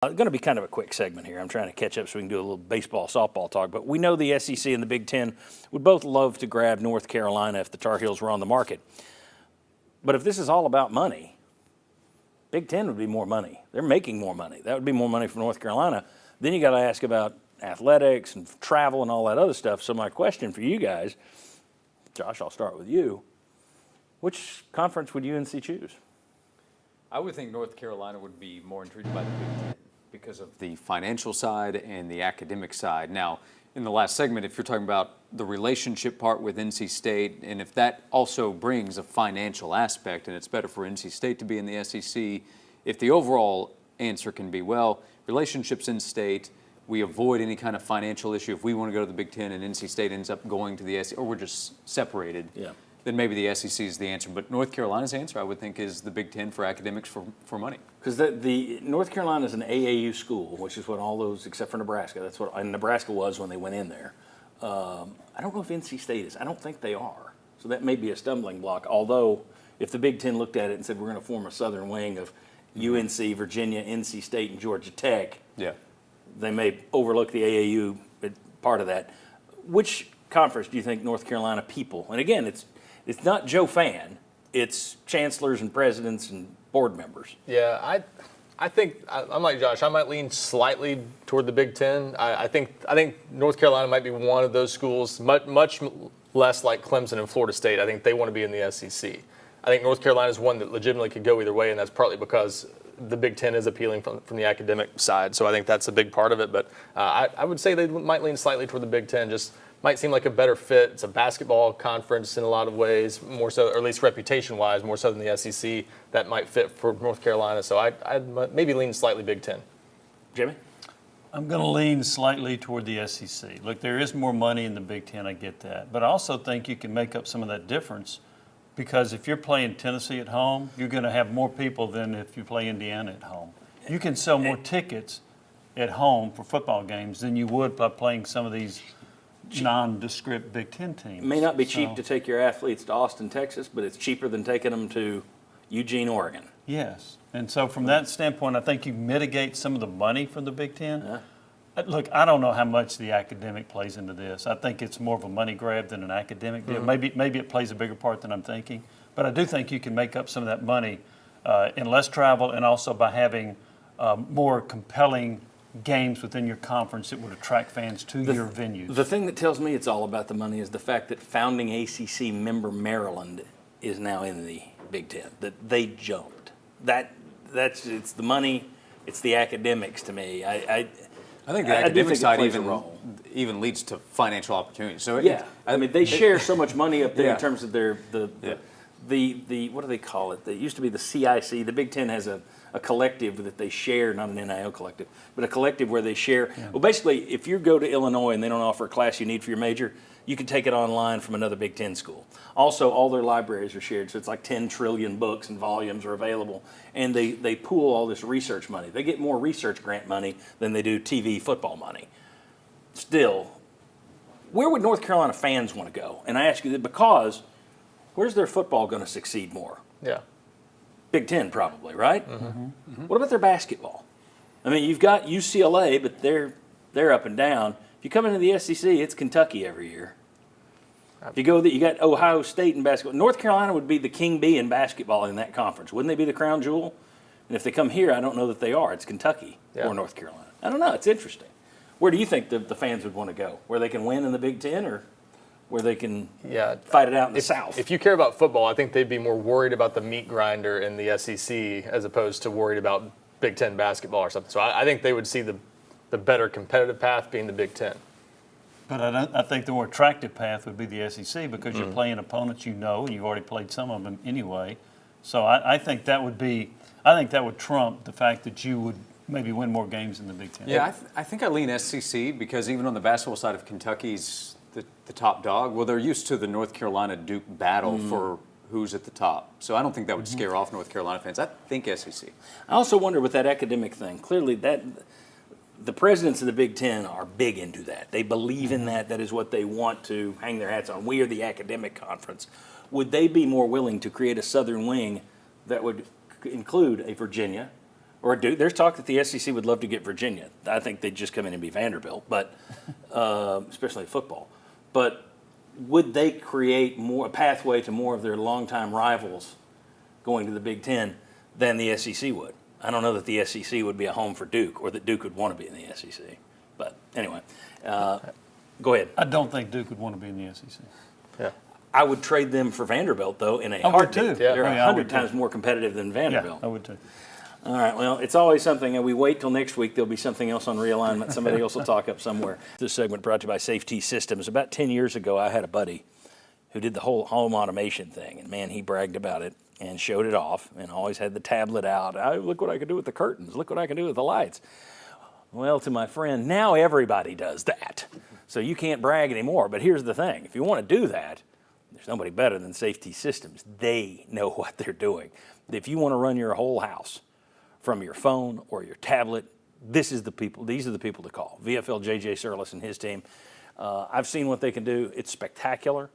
It's going to be kind of a quick segment here. I'm trying to catch up so we can do a little baseball, softball talk. But we know the SEC and the Big Ten would both love to grab North Carolina if the Tar Heels were on the market. But if this is all about money, Big Ten would be more money. They're making more money. That would be more money for North Carolina. Then you got to ask about athletics and travel and all that other stuff. So my question for you guys, Josh, I'll start with you. Which conference would UNC choose? I would think North Carolina would be more intrigued by the Big Ten because of the financial side and the academic side. Now, in the last segment, if you're talking about the relationship part with NC State, and if that also brings a financial aspect, and it's better for NC State to be in the SEC, if the overall answer can be, well, relationships in state, we avoid any kind of financial issue. If we want to go to the Big Ten and NC State ends up going to the SEC, or we're just separated, then maybe the SEC is the answer. But North Carolina's answer, I would think, is the Big Ten for academics for money. Because the North Carolina is an AAU school, which is what all those, except for Nebraska, that's what Nebraska was when they went in there. I don't know if NC State is. I don't think they are. So that may be a stumbling block. Although, if the Big Ten looked at it and said we're going to form a southern wing of UNC, Virginia, NC State, and Georgia Tech, they may overlook the AAU part of that. Which conference do you think North Carolina people? And again, it's not Joe Fan. It's chancellors and presidents and board members. Yeah, I think I'm like Josh. I might lean slightly toward the Big Ten. I think North Carolina might be one of those schools, much less like Clemson and Florida State. I think they want to be in the SEC. I think North Carolina is one that legitimately could go either way, and that's partly because the Big Ten is appealing from the academic side. So I think that's a big part of it. But I would say they might lean slightly toward the Big Ten. Just might seem like a better fit. It's a basketball conference in a lot of ways, more so, or at least reputation-wise, more so than the SEC. That might fit for North Carolina. So I'd maybe lean slightly Big Ten. Jimmy? I'm going to lean slightly toward the SEC. Look, there is more money in the Big Ten, I get that. But I also think you can make up some of that difference because if you're playing Tennessee at home, you're going to have more people than if you play Indiana at home. You can sell more tickets at home for football games than you would by playing some of these nondescript Big Ten teams. It may not be cheap to take your athletes to Austin, Texas, but it's cheaper than taking them to Eugene, Oregon. Yes. And so from that standpoint, I think you mitigate some of the money from the Big Ten. Look, I don't know how much the academic plays into this. I think it's more of a money grab than an academic deal. Maybe it plays a bigger part than I'm thinking. But I do think you can make up some of that money in less travel and also by having more compelling games within your conference that would attract fans to your venues. The thing that tells me it's all about the money is the fact that founding ACC member Maryland is now in the Big Ten, that they jumped. It's the money, it's the academics to me. I think the academic side even leads to financial opportunities. So they share so much money up there in terms of their the what do they call it? It used to be the CIC. The Big Ten has a collective that they share, not an NIL collective, but a collective where they share. Well, basically, if you go to Illinois and they don't offer a class you need for your major, you can take it online from another Big Ten school. Also, all their libraries are shared, so it's like 10 trillion books and volumes are available, and they pool all this research money. They get more research grant money than they do TV football money. Still, where would North Carolina fans want to go? And I ask you that because where's their football going to succeed more? Yeah. Big Ten probably, right? What about their basketball? I mean, you've got UCLA, but they're up and down. If you come into the SEC, it's Kentucky every year. If you go, you got Ohio State in basketball. North Carolina would be the king bee in basketball in that conference. Wouldn't they be the crown jewel? And if they come here, I don't know that they are. It's Kentucky or North Carolina. I don't know. It's interesting. Where do you think the fans would want to go? Where they can win in the Big Ten or where they can fight it out in the South? If you care about football, I think they'd be more worried about the meat grinder in the SEC as opposed to worried about Big Ten basketball or something. So I think they would see the better competitive path being the Big Ten. But I think the more attractive path would be the SEC because you're playing opponents you know, and you've already played some of them anyway. So I think that would trump the fact that you would maybe win more games in the Big Ten. Yeah, I think I lean SEC because even on the basketball side of Kentucky's the top dog, well, they're used to the North Carolina-Duke battle for who's at the top. So I don't think that would scare off North Carolina fans. I think SEC. I also wonder with that academic thing, clearly that the presidents of the Big Ten are big into that. They believe in that. That is what they want to hang their hats on. We are the academic conference. Would they be more willing to create a southern wing that would include a Virginia, Or Duke. There's talk that the SEC would love to get Virginia. I think they'd just come in and be Vanderbilt, but especially football. But would they create a pathway to more of their longtime rivals going to the Big Ten than the SEC would? I don't know that the SEC would be a home for Duke, or that Duke would want to be in the SEC. But anyway, go ahead. I don't think Duke would want to be in the SEC. Yeah. I would trade them for Vanderbilt, though, in a I would heartbeat. too. Yeah. They're Oh, yeah, I 100 would times too. more competitive than Yeah, Vanderbilt. I would too. All right, well, it's always something, and we wait till next week, there'll be something else on realignment. Somebody else will talk up somewhere. This segment brought to you by Safety Systems. About 10 years ago, I had a buddy who did the whole home automation thing, and man, he bragged about it and showed it off and always had the tablet out. Look what I can do with the curtains. Look what I can do with the lights. Well, to my friend, now everybody does that. So you can't brag anymore. But here's the thing. If you want to do that, there's nobody better than Safety Systems. They know what they're doing. If you want to run your whole house from your phone or your tablet, these are the people to call. VFL JJ Surlis and his team. I've seen what they can do. It's spectacular.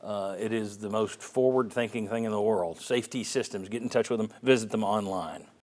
It is the most forward-thinking thing in the world. Safety Systems. Get in touch with them. Visit them online.